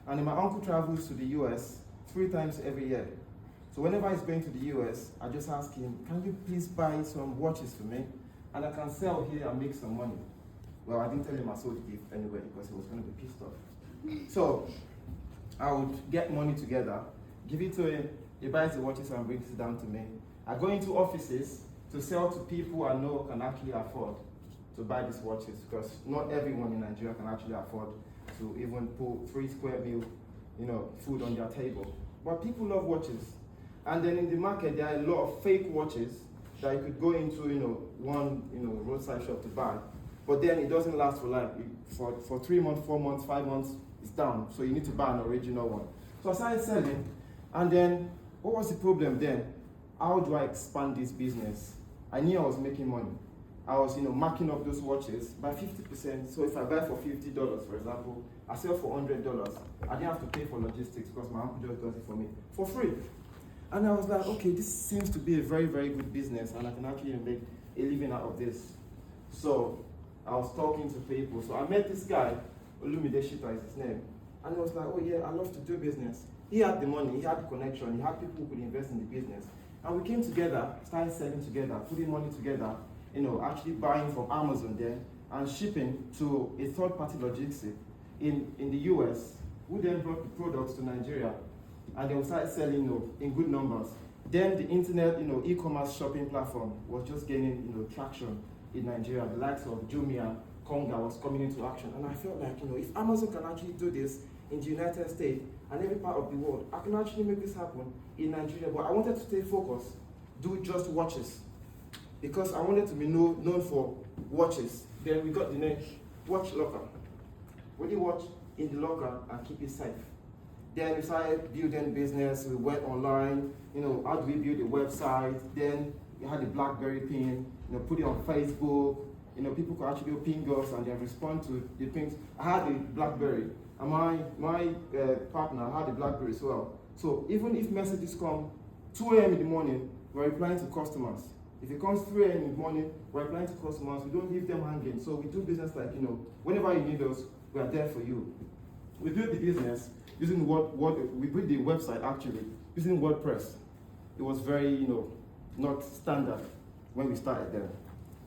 And then my uncle travels to the US 3 times every year. So whenever he's going to the US, I just ask him, can you please buy some watches for me? And I can sell here and make some money. Well, I didn't tell him I sold the gift anyway because he was going to be pissed off. So I would get money together, give it to him, he buys the watches and brings it down to me. I go into offices to sell to people I know can actually afford to buy these watches, because not everyone in Nigeria can actually afford to even put 3 square meal, food on their table. But people love watches. And then in the market, there are a lot of fake watches that you could go into, one, roadside shop to buy. But then it doesn't last for 3 months, 4 months, 5 months, it's down. So you need to buy an original one. So I started selling, and then what was the problem then? How do I expand this business? I knew I was making money. I was, marking up those watches by 50%. So if I buy for $50, for example, I sell for $100. I didn't have to pay for logistics because my uncle just does it for me for free. And I was like, okay, this seems to be a very, very good business, and I can actually make a living out of this. So I was talking to people. So I met this guy, Olumide Shita is his name, and he was like, oh yeah, I love to do business. He had the money, he had the connection, he had people who could invest in the business. And we came together, started selling together, putting money together, actually buying from Amazon then, and shipping to a third-party logistic in the US, who then brought the products to Nigeria, and then we started selling, in good numbers. Then the internet, e-commerce shopping platform was just gaining, traction in Nigeria. The likes of Jumia, Konga was coming into action, and I felt like, if Amazon can actually do this in the United States and every part of the world, I can actually make this happen in Nigeria. But I wanted to stay focused, do just watches, because I wanted to be known for watches. Then we got the name Watch Locker. When you watch in the locker and keep it safe. Then we started building business. We went online. How do we build a website? Then we had the BlackBerry pin. Put it on Facebook. People could actually ping us and then respond to the pings. I had a BlackBerry, and my partner had a BlackBerry as well. So even if messages come 2 a.m. in the morning, we're replying to customers. If it comes 3 a.m. in the morning, we're replying to customers. We don't leave them hanging. So we do business like, whenever you need us, we are there for you. We built the business using we built the website actually using WordPress. It was very, not standard when we started there.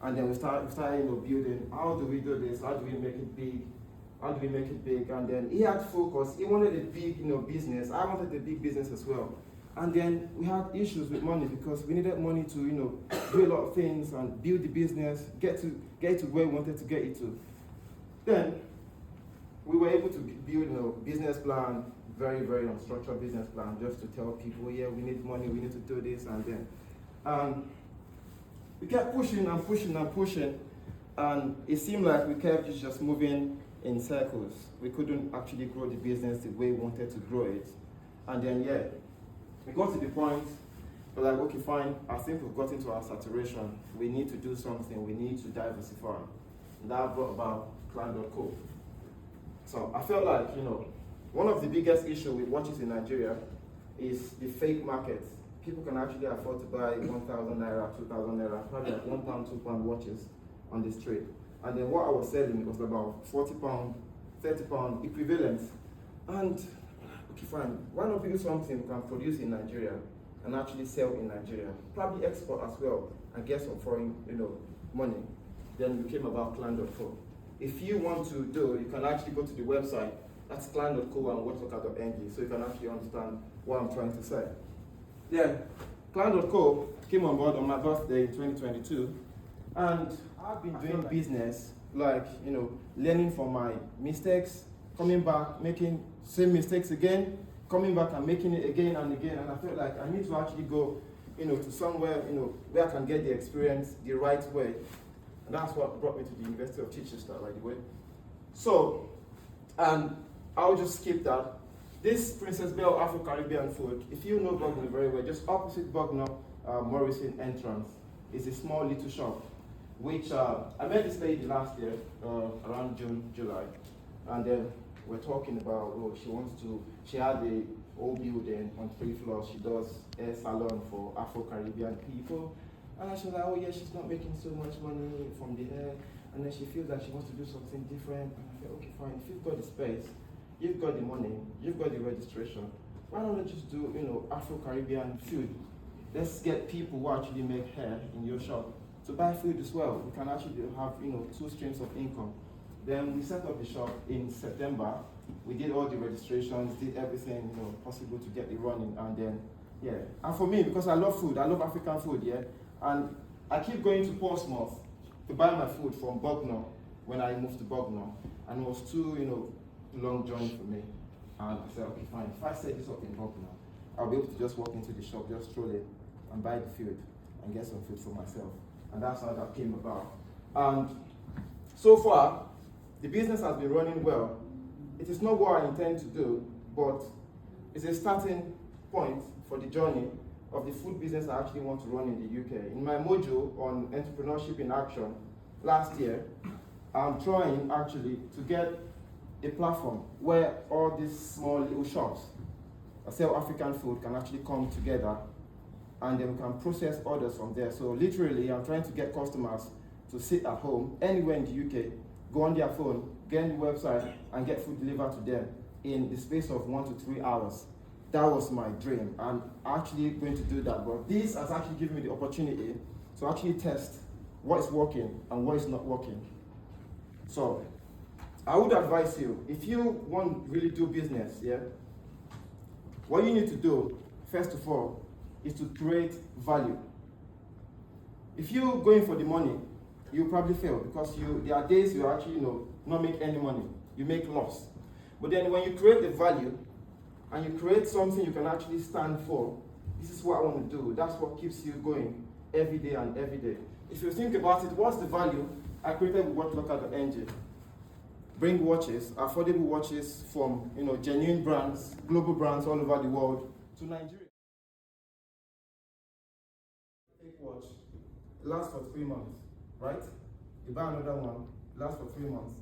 And then we started building, how do we do this? How do we make it big? How do we make it big? And then he had focus. He wanted a big, business. I wanted a big business as well. And then we had issues with money because we needed money to, do a lot of things and build the business, get to where we wanted to get it to. Then we were able to build a business plan, very, very unstructured business plan, just to tell people, yeah, we need money, we need to do this, and then. We kept pushing and pushing and pushing, and it seemed like we kept just moving in circles. We couldn't actually grow the business the way we wanted to grow it. And then, we got to the point, we're like, okay, fine, I think we've gotten to our saturation. We need to do something, we need to diversify. And that brought about Clan.co. So I felt like, one of the biggest issues with watches in Nigeria is the fake market. People can actually afford to buy 1,000 naira, 2,000 naira, probably like £1, £2 watches on the street. And then what I was selling was about £40, £30 equivalent. And, okay, fine, why not build something we can produce in Nigeria and actually sell in Nigeria? Probably export as well and get some foreign, money. Then we came about Clan.co. If you want to you can actually go to the website, that's Clan.co and watchlocker.ng, so you can actually understand what I'm trying to say. Then, Clan.co came on board on my birthday in 2022, and I've been doing business, like, learning from my mistakes, coming back, making same mistakes again, coming back and making it again and again, and I felt like I need to actually go, to somewhere, where I can get the experience the right way. And that's what brought me to the University of Chichester, by the way. So, and I'll just skip that. This Princess Bel Afro-Caribbean Food, if you know Bognor very well, just opposite Bognor Morrison entrance, is a small little shop, which I met this lady last year, around June, July, and then we're talking about, she had a old building on 3 floors, she does hair salon for Afro-Caribbean people, and she was like, oh yeah, she's not making so much money from the hair, and then she feels like she wants to do something different, and I said, okay, fine, if you've got the space, you've got the money, you've got the registration. Why don't you just do, Afro-Caribbean food? Let's get people who actually make hair in your shop to buy food as well. We can actually have, two streams of income. Then we set up the shop in September. We did all the registrations, did everything, possible to get it running, and then, yeah. And for me, because I love food, I love African food, yeah, and I keep going to Portsmouth to buy my food from Bognor when I moved to Bognor, and it was too, long journey for me. And I said, okay, fine. If I set this up in Bognor, I'll be able to just walk into the shop, just stroll in, and buy the food, and get some food for myself. And that's how that came about. And so far, the business has been running well. It is not what I intend to do, but it's a starting point for the journey of the food business I actually want to run in the UK. In my module on entrepreneurship in action last year, I'm trying actually to get a platform where all these small little shops that sell African food can actually come together, and then we can process orders from there. So literally, I'm trying to get customers to sit at home, anywhere in the UK, go on their phone, get on the website, and get food delivered to them in the space of 1 to 3 hours. That was my dream. I'm actually going to do that, but this has actually given me the opportunity to actually test what is working and what is not working. So I would advise you, if you want to really do business, yeah, what you need to do, first of all, is to create value. If you're going for the money, you'll probably fail, because there are days you actually not make any money. You make loss. But then when you create the value and you create something you can actually stand for, this is what I want to do. That's what keeps you going every day and every day. If you think about it, what's the value I created with watchlocker.ng? Bring watches, affordable watches from genuine brands, global brands all over the world to Nigeria. Take watch, it lasts for 3 months, right? You buy another one, it lasts for 3 months.